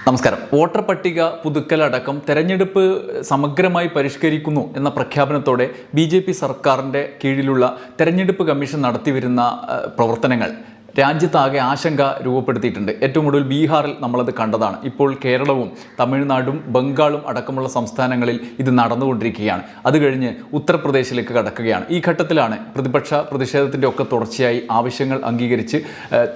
നമസ്കാരം. വോട്ടർ പട്ടിക പുതുക്കലടക്കം തെരഞ്ഞെടുപ്പ് സമഗ്രമായി പരിഷ്കരിക്കുന്നു എന്ന പ്രഖ്യാപനത്തോടെ BJP സർക്കാരിൻ്റെ കീഴിലുള്ള തെരഞ്ഞെടുപ്പ് കമ്മീഷൻ നടത്തിവരുന്ന പ്രവർത്തനങ്ങൾ രാജ്യത്താകെ ആശങ്ക രൂപപ്പെടുത്തിയിട്ടുണ്ട്. ഏറ്റവും കൂടുതൽ ബീഹാറിൽ നമ്മളത് കണ്ടതാണ്. ഇപ്പോൾ കേരളവും തമിഴ്നാടും ബംഗാളും അടക്കമുള്ള സംസ്ഥാനങ്ങളിൽ ഇത് നടന്നുകൊണ്ടിരിക്കുകയാണ്. അത് കഴിഞ്ഞ് ഉത്തർപ്രദേശിലേക്ക് കടക്കുകയാണ്. ഈ ഘട്ടത്തിലാണ് പ്രതിപക്ഷ പ്രതിഷേധത്തിൻ്റെ ഒക്കെ തുടർച്ചയായി ആവശ്യങ്ങൾ അംഗീകരിച്ച്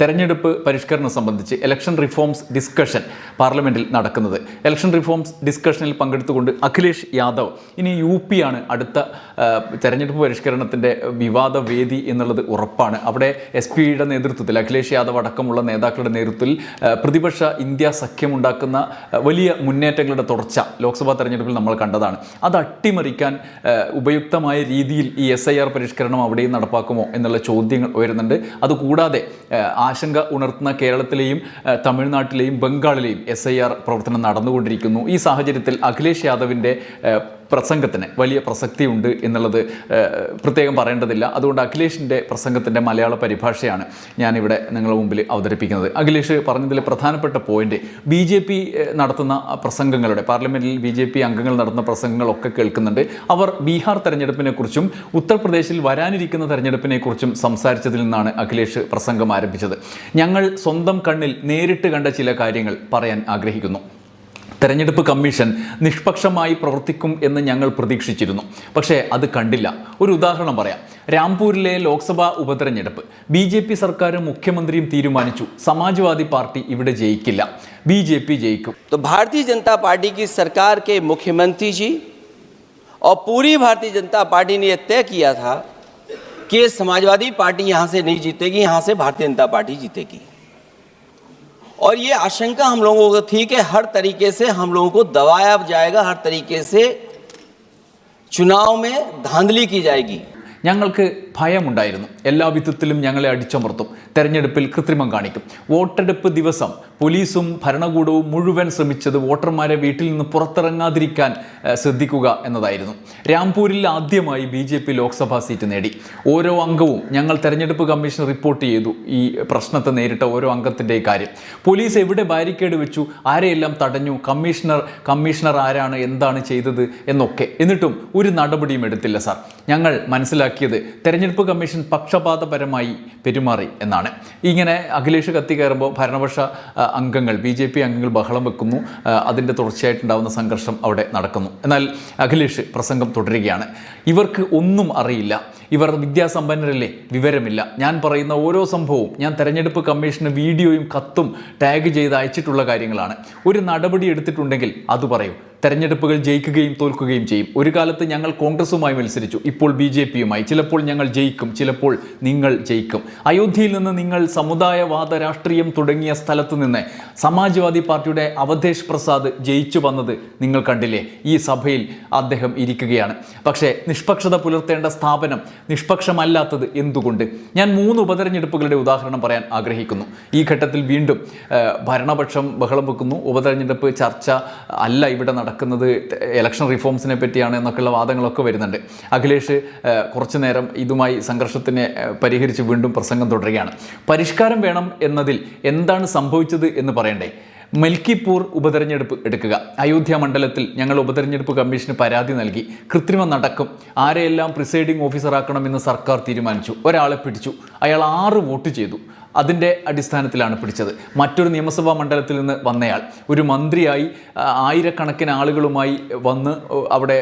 തെരഞ്ഞെടുപ്പ് പരിഷ്കരണം സംബന്ധിച്ച് ഇലക്ഷൻ റിഫോംസ് ഡിസ്കഷൻ പാർലമെൻറ്റിൽ നടക്കുന്നത്. ഇലക്ഷൻ റിഫോംസ് ഡിസ്കഷനിൽ പങ്കെടുത്തുകൊണ്ട് അഖിലേഷ് യാദവ് ഇനി UP ആണ് അടുത്ത തെരഞ്ഞെടുപ്പ് പരിഷ്കരണത്തിൻ്റെ വിവാദ വേദി എന്നുള്ളത് ഉറപ്പാണ്. അവിടെ SP-യുടെ നേതൃത്വത്തിൽ അഖിലേഷ് യാദവ് അടക്കമുള്ള നേതാക്കളുടെ നേതൃത്വത്തിൽ പ്രതിപക്ഷ ഇന്ത്യ സഖ്യമുണ്ടാക്കുന്ന വലിയ മുന്നേറ്റങ്ങളുടെ തുടർച്ച ലോക്സഭാ തെരഞ്ഞെടുപ്പിൽ നമ്മൾ കണ്ടതാണ്. അത് അട്ടിമറിക്കാൻ ഉപയുക്തമായ രീതിയിൽ ഈ SIR പരിഷ്കരണം അവിടെയും നടപ്പാക്കുമോ എന്നുള്ള ചോദ്യങ്ങൾ ഉയരുന്നുണ്ട്. അതുകൂടാതെ ആശങ്ക ഉണർത്തുന്ന കേരളത്തിലെയും തമിഴ്നാട്ടിലെയും ബംഗാളിലെയും SIR പ്രവർത്തനം നടന്നുകൊണ്ടിരിക്കുന്നു. ഈ സാഹചര്യത്തിൽ അഖിലേഷ് യാദവിൻ്റെ പ്രസംഗത്തിന് വലിയ പ്രസക്തിയുണ്ട് എന്നുള്ളത് പ്രത്യേകം പറയേണ്ടതില്ല. അതുകൊണ്ട് അഖിലേഷിൻ്റെ പ്രസംഗത്തിൻ്റെ മലയാള പരിഭാഷയാണ് ഞാനിവിടെ നിങ്ങളുടെ മുമ്പിൽ അവതരിപ്പിക്കുന്നത്. അഖിലേഷ് പറഞ്ഞതിൽ പ്രധാനപ്പെട്ട പോയിന്റ്, BJP നടത്തുന്ന പ്രസംഗങ്ങളുടെ പാർലമെൻറ്റിൽ BJP അംഗങ്ങൾ നടത്തുന്ന പ്രസംഗങ്ങളൊക്കെ കേൾക്കുന്നുണ്ട്. അവർ ബീഹാർ തെരഞ്ഞെടുപ്പിനെക്കുറിച്ചും ഉത്തർപ്രദേശിൽ വരാനിരിക്കുന്ന തെരഞ്ഞെടുപ്പിനെക്കുറിച്ചും സംസാരിച്ചതിൽ നിന്നാണ് അഖിലേഷ് പ്രസംഗം ആരംഭിച്ചത്. ഞങ്ങൾ സ്വന്തം കണ്ണിൽ നേരിട്ട് കണ്ട ചില കാര്യങ്ങൾ പറയാൻ ആഗ്രഹിക്കുന്നു. തെരഞ്ഞെടുപ്പ് കമ്മീഷൻ നിഷ്പക്ഷമായി പ്രവർത്തിക്കും എന്ന് ഞങ്ങൾ പ്രതീക്ഷിച്ചിരുന്നു, പക്ഷേ അത് കണ്ടില്ല. ഒരു ഉദാഹരണം പറയാം. രാംപൂരിലെ ലോക്സഭാ ഉപതെരഞ്ഞെടുപ്പ് BJP സർക്കാരും മുഖ്യമന്ത്രിയും തീരുമാനിച്ചു സമാജ്വാദി പാർട്ടി ഇവിടെ ജയിക്കില്ല, BJP ജയിക്കും. तो भारतीय जनता पार्टी की सरकार के मुख्यमंत्री जी और पूरी भारतीय जनता पार्टी ने यह तय किया था कि समाजवादी पार्टी यहाँ से नहीं जीतेगी, यहाँ से भारतीय जनता पार्टी जीतेगी. और ये आशंका हम लोगों को थी कि हर तरीके से हम लोगों को दबाया जाएगा, हर तरीके से चुनाव में धांधली की जाएगी. ഞങ്ങൾക്ക് ഭയമുണ്ടായിരുന്നു. എല്ലാ വിധത്തിലും ഞങ്ങളെ അടിച്ചമർത്തും, തെരഞ്ഞെടുപ്പിൽ കൃത്രിമം കാണിക്കും. വോട്ടെടുപ്പ് ദിവസം പോലീസും ഭരണകൂടവും മുഴുവൻ ശ്രമിച്ചത് വോട്ടർമാരെ വീട്ടിൽ നിന്ന് പുറത്തിറങ്ങാതിരിക്കാൻ ശ്രദ്ധിക്കുക എന്നതായിരുന്നു. രാംപൂരിൽ ആദ്യമായി BJP ലോക്സഭാ സീറ്റ് നേടി. ഓരോ അംഗവും ഞങ്ങൾ തെരഞ്ഞെടുപ്പ് കമ്മീഷൻ റിപ്പോർട്ട് ചെയ്തു ഈ പ്രശ്നത്തെ നേരിട്ട ഓരോ അംഗത്തിൻ്റെ കാര്യം. പോലീസ് എവിടെ ബാരിക്കേഡ് വെച്ചു, ആരെയെല്ലാം തടഞ്ഞു, കമ്മീഷണർ ആരാണ്, എന്താണ് ചെയ്തത് എന്നൊക്കെ. എന്നിട്ടും ഒരു നടപടിയും എടുത്തില്ല സാർ. ഞങ്ങൾ മനസ്സിലാക്കിയത് തെരഞ്ഞെടുപ്പ് കമ്മീഷൻ പക്ഷപാതപരമായി പെരുമാറി എന്നാണ്. ഇങ്ങനെ അഖിലേഷ് കത്തി കയറുമ്പോൾ ഭരണപക്ഷ അംഗങ്ങൾ BJP അംഗങ്ങൾ ബഹളം വെക്കുന്നു. അതിൻ്റെ തുടർച്ചയായിട്ടുണ്ടാകുന്ന സംഘർഷം അവിടെ നടക്കുന്നു. എന്നാൽ അഖിലേഷ് പ്രസംഗം തുടരുകയാണ്. ഇവർക്ക് ഒന്നും അറിയില്ല, ഇവർ വിദ്യാസമ്പന്നരല്ലേ, വിവരമില്ല. ഞാൻ പറയുന്ന ഓരോ സംഭവവും ഞാൻ തെരഞ്ഞെടുപ്പ് കമ്മീഷന് വീഡിയോയും കത്തും ടാഗ് ചെയ്ത് അയച്ചിട്ടുള്ള കാര്യങ്ങളാണ്. ഒരു നടപടി എടുത്തിട്ടുണ്ടെങ്കിൽ അത് പറയൂ. തെരഞ്ഞെടുപ്പുകൾ ജയിക്കുകയും തോൽക്കുകയും ചെയ്യും. ഒരു കാലത്ത് ഞങ്ങൾ കോൺഗ്രസുമായി മത്സരിച്ചു, ഇപ്പോൾ BJPയുമായി. ചിലപ്പോൾ ഞങ്ങൾ ജയിക്കും, ചിലപ്പോൾ നിങ്ങൾ ജയിക്കും. അയോധ്യയിൽ നിന്ന് നിങ്ങൾ സമുദായവാദ രാഷ്ട്രീയം തുടങ്ങിയ സ്ഥലത്ത് നിന്ന് സമാജ്വാദി പാർട്ടിയുടെ അവധേഷ് പ്രസാദ് ജയിച്ചു വന്നത് നിങ്ങൾ കണ്ടില്ലേ? ഈ സഭയിൽ അദ്ദേഹം ഇരിക്കുകയാണ്. പക്ഷേ നിഷ്പക്ഷത പുലർത്തേണ്ട സ്ഥാപനം നിഷ്പക്ഷമല്ലാത്തത് എന്തുകൊണ്ട്? ഞാൻ 3 ഉപതെരഞ്ഞെടുപ്പുകളുടെ ഉദാഹരണം പറയാൻ ആഗ്രഹിക്കുന്നു. ഈ ഘട്ടത്തിൽ വീണ്ടും ഭരണപക്ഷം ബഹളം വെക്കുന്നു. ഉപതെരഞ്ഞെടുപ്പ് ചർച്ച അല്ല ഇവിടെ നടക്കുന്നത്, ഇലക്ഷൻ റിഫോംസിനെ പറ്റിയാണ് എന്നൊക്കെയുള്ള വാദങ്ങളൊക്കെ വരുന്നുണ്ട്. അഖിലേഷ് കുറച്ചു നേരം ഇതുമായി സംഘർഷത്തിനെ പരിഹരിച്ച് വീണ്ടും പ്രസംഗം തുടരുകയാണ്. പരിഷ്കാരം വേണം എന്നതിൽ എന്താണ് സംഭവിച്ചത് എന്ന് പറയണ്ടേ? മൽക്കിപൂർ ഉപതെരഞ്ഞെടുപ്പ് എടുക്കുക. അയോധ്യ മണ്ഡലത്തിൽ ഞങ്ങൾ ഉപതെരഞ്ഞെടുപ്പ് കമ്മീഷന് പരാതി നൽകി. കൃത്രിമം നടക്കും, ആരെയെല്ലാം പ്രിസൈഡിംഗ് ഓഫീസറാക്കണമെന്ന് സർക്കാർ തീരുമാനിച്ചു. ഒരാളെ പിടിച്ചു, അയാൾ 6 വോട്ട് ചെയ്തു. അതിൻ്റെ അടിസ്ഥാനത്തിലാണ് പിടിച്ചത്. മറ്റൊരു നിയമസഭാ മണ്ഡലത്തിൽ നിന്ന് വന്നയാൾ ഒരു മന്ത്രിയായി ആയിരക്കണക്കിന് ആളുകളുമായി വന്ന് അവിടെ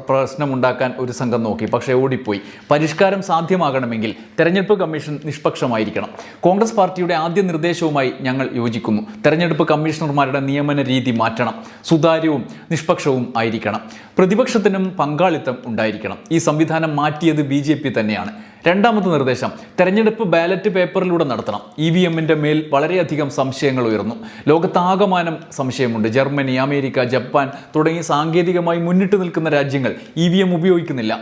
പ്രശ്നമുണ്ടാക്കാൻ ഒരു സംഘം നോക്കി, പക്ഷേ ഓടിപ്പോയി. പരിഷ്കാരം സാധ്യമാകണമെങ്കിൽ തെരഞ്ഞെടുപ്പ് കമ്മീഷൻ നിഷ്പക്ഷമായിരിക്കണം. കോൺഗ്രസ് പാർട്ടിയുടെ ആദ്യ നിർദ്ദേശവുമായി ഞങ്ങൾ യോജിക്കുന്നു. തെരഞ്ഞെടുപ്പ് കമ്മീഷണർമാരുടെ നിയമന രീതി മാറ്റണം, സുതാര്യവും നിഷ്പക്ഷവും ആയിരിക്കണം. പ്രതിപക്ഷത്തിനും പങ്കാളിത്തം ഉണ്ടായിരിക്കണം. ഈ സംവിധാനം മാറ്റിയത് BJP തന്നെയാണ്. രണ്ടാമത്തെ നിർദ്ദേശം, തെരഞ്ഞെടുപ്പ് ബാലറ്റ് പേപ്പറിലൂടെ നടത്തണം. EVMൻ്റെ മേൽ വളരെയധികം സംശയങ്ങൾ ഉയർന്നു. ലോകത്താകമാനം സംശയമുണ്ട്. ജർമ്മനി, അമേരിക്ക, ജപ്പാൻ തുടങ്ങി സാങ്കേതികമായി മുന്നിട്ട് നിൽക്കുന്ന രാജ്യങ്ങൾ EVM ഉപയോഗിക്കുന്നില്ല.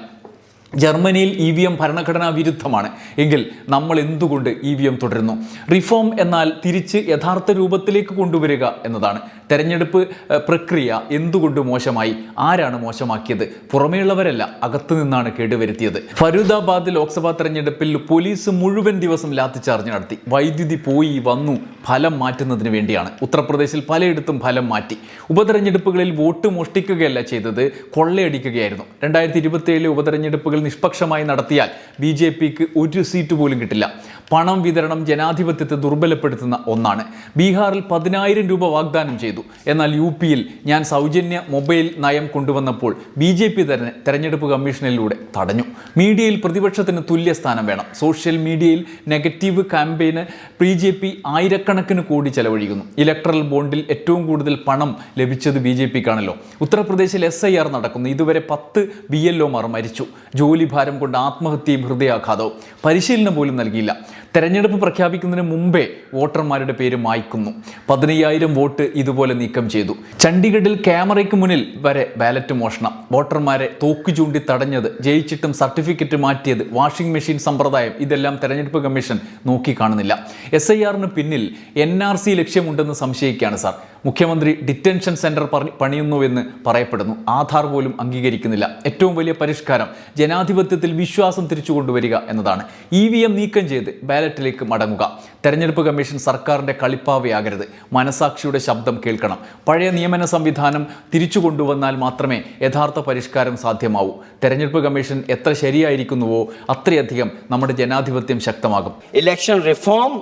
ജർമ്മനിയിൽ EVM ഭരണഘടനാ വിരുദ്ധമാണ്. എങ്കിൽ നമ്മൾ എന്തുകൊണ്ട് EVM തുടരുന്നു? റിഫോം എന്നാൽ തിരിച്ച് യഥാർത്ഥ രൂപത്തിലേക്ക് കൊണ്ടുവരിക എന്നതാണ്. തെരഞ്ഞെടുപ്പ് പ്രക്രിയ എന്തുകൊണ്ട് മോശമായി, ആരാണ് മോശമാക്കിയത്? പുറമേയുള്ളവരല്ല, അകത്തു നിന്നാണ് കേടുവരുത്തിയത്. ഫരീദാബാദ് ലോക്സഭാ തെരഞ്ഞെടുപ്പിൽ പോലീസ് മുഴുവൻ ദിവസം ലാത്തിച്ചാർജ് നടത്തി. വൈദ്യുതി പോയി വന്നു ഫലം മാറ്റുന്നതിന് വേണ്ടിയാണ്. ഉത്തർപ്രദേശിൽ പലയിടത്തും ഫലം മാറ്റി. ഉപതെരഞ്ഞെടുപ്പുകളിൽ വോട്ട് മോഷ്ടിക്കുകയല്ല ചെയ്തത്, കൊള്ളയടിക്കുകയായിരുന്നു. 2027 ഉപതെരഞ്ഞെടുപ്പുകൾ നിഷ്പക്ഷമായി നടത്തിയാൽ BJPക്ക് ഒരു സീറ്റ് പോലും കിട്ടില്ല. പണം വിതരണം ജനാധിപത്യത്തെ ദുർബലപ്പെടുത്തുന്ന ഒന്നാണ്. ബീഹാറിൽ 10,000 രൂപ വാഗ്ദാനം ചെയ്തു. എന്നാൽ UPയിൽ ഞാൻ സൗജന്യ മൊബൈൽ നയം കൊണ്ടുവന്നപ്പോൾ BJP തന്നെ തെരഞ്ഞെടുപ്പ് കമ്മീഷനിലൂടെ തടഞ്ഞു. മീഡിയയിൽ പ്രതിപക്ഷത്തിന് തുല്യ സ്ഥാനം വേണം. സോഷ്യൽ മീഡിയയിൽ നെഗറ്റീവ് ക്യാമ്പയിന് BJP ആയിരക്കണക്കിന് കോടി ചെലവഴിക്കുന്നു. ഇലക്ട്രൽ ബോണ്ടിൽ ഏറ്റവും കൂടുതൽ പണം ലഭിച്ചത് BJPക്കാണല്ലോ. ഉത്തർപ്രദേശിൽ SIR നടക്കുന്നു. ഇതുവരെ 10 BLOമാർ മരിച്ചു. ജോലിഭാരം കൊണ്ട് ആത്മഹത്യയും ഹൃദയാഘാതവും. പരിശീലനം പോലും നൽകിയില്ല. തെരഞ്ഞെടുപ്പ് പ്രഖ്യാപിക്കുന്നതിന് മുമ്പേ വോട്ടർമാരുടെ പേര് മായ്ക്കുന്നു. 15,000 വോട്ട് ഇതുപോലെ നീക്കം ചെയ്തു. ചണ്ഡീഗഡിൽ ക്യാമറയ്ക്ക് മുന്നിൽ വരെ ബാലറ്റ് മോഷണം. വോട്ടർമാരെ തോക്കു ചൂണ്ടി തടഞ്ഞത്, ജയിച്ചിട്ടും സർട്ടിഫിക്കറ്റ് മാറ്റിയത്, വാഷിംഗ് മെഷീൻ സമ്പ്രദായം, ഇതെല്ലാം തെരഞ്ഞെടുപ്പ് കമ്മീഷൻ നോക്കിക്കാണുന്നില്ല. SIRന് പിന്നിൽ NRC ലക്ഷ്യമുണ്ടെന്ന് സംശയിക്കുകയാണ് സാർ. മുഖ്യമന്ത്രി ഡിറ്റൻഷൻ സെന്റർ പണിയുന്നുവെന്ന് പറയപ്പെടുന്നു. ആധാർ പോലും അംഗീകരിക്കുന്നില്ല. ഏറ്റവും വലിയ പരിഷ്കാരം ജനാധിപത്യത്തിൽ വിശ്വാസം തിരിച്ചു കൊണ്ടുവരിക എന്നതാണ്. EVM നീക്കം ചെയ്ത് ബാലറ്റിലേക്ക് മടങ്ങുക. തെരഞ്ഞെടുപ്പ് കമ്മീഷൻ സർക്കാരിൻ്റെ കളിപ്പാവയാകരുത്. മനസാക്ഷിയുടെ ശബ്ദം കേൾക്കണം. പഴയ നിയമന സംവിധാനം തിരിച്ചു കൊണ്ടുവന്നാൽ മാത്രമേ യഥാർത്ഥ പരിഷ്കാരം സാധ്യമാവൂ. തെരഞ്ഞെടുപ്പ് കമ്മീഷൻ എത്ര ശരിയായിരിക്കുന്നുവോ അത്രയധികം നമ്മുടെ ജനാധിപത്യം ശക്തമാകും. इलेक्शन रिफॉर्म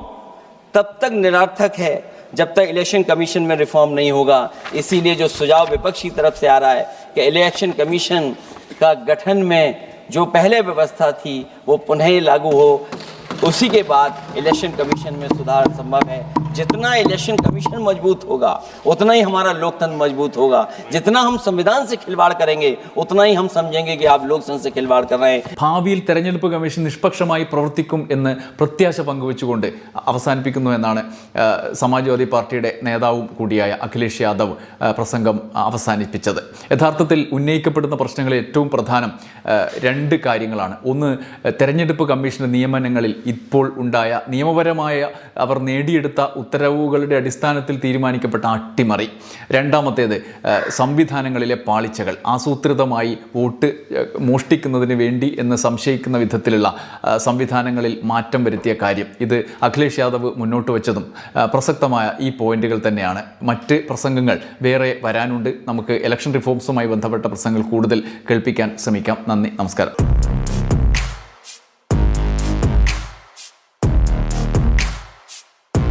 तब तक निरर्थक है जब तक इलेक्शन कमीशन में रिफॉर्म नहीं होगा. इसीलिए जो सुझाव विपक्ष की तरफ से आ रहा है कि इलेक्शन कमीशन का गठन में जो पहले व्यवस्था थी वो पुनः लागू हो, उसी के बाद इलेक्शन कमीशन में सुधार संभव है. जितना इलेक्शन कमीशन मजबूत होगा उतना ही हमारा लोकतंत्र मजबूत होगा. जितना हम संविधान से खिलवाड़ करेंगे उतना ही हम समझेंगे कि आप लोकतंत्र से खिलवाड़ कर रहे हैं. ഭാവിയിൽ തെരഞ്ഞെടുപ്പ് കമ്മീഷൻ നിഷ്പക്ഷമായി പ്രവർത്തിക്കും എന്ന് പ്രത്യാശ പങ്കുവെച്ചുകൊണ്ട് അവസാനിപ്പിക്കുന്നു എന്നാണ് സമാജ്വാദി പാർട്ടിയുടെ നേതാവും കൂടിയായ അഖിലേഷ് യാദവ് പ്രസംഗം അവസാനിപ്പിച്ചത്. യഥാർത്ഥത്തിൽ ഉന്നയിക്കപ്പെടുന്ന പ്രശ്നങ്ങളിൽ ഏറ്റവും പ്രധാനം 2 കാര്യങ്ങളാണ്. ഒന്ന്, തെരഞ്ഞെടുപ്പ് കമ്മീഷന്റെ നിയമനങ്ങളിൽ ഇപ്പോൾ ഉണ്ടായ നിയമപരമായ അവർ നേടിയെടുത്ത ഉത്തരവുകളുടെ അടിസ്ഥാനത്തിൽ തീരുമാനിക്കപ്പെട്ട അട്ടിമറി. രണ്ടാമത്തേത്, സംവിധാനങ്ങളിലെ പാളിച്ചകൾ. ആസൂത്രിതമായി വോട്ട് മോഷ്ടിക്കുന്നതിന് വേണ്ടി എന്ന് സംശയിക്കുന്ന വിധത്തിലുള്ള സംവിധാനങ്ങളിൽ മാറ്റം വരുത്തിയ കാര്യം. ഇത് അഖിലേഷ് യാദവ് മുന്നോട്ട് വെച്ചതും പ്രസക്തമായ ഈ പോയിന്റുകൾ തന്നെയാണ്. മറ്റ് പ്രസംഗങ്ങൾ വേറെ വരാനുണ്ട്. നമുക്ക് ഇലക്ഷൻ റിഫോംസുമായി ബന്ധപ്പെട്ട പ്രസംഗങ്ങൾ കൂടുതൽ കേൾപ്പിക്കാൻ ശ്രമിക്കാം. നന്ദി, നമസ്കാരം.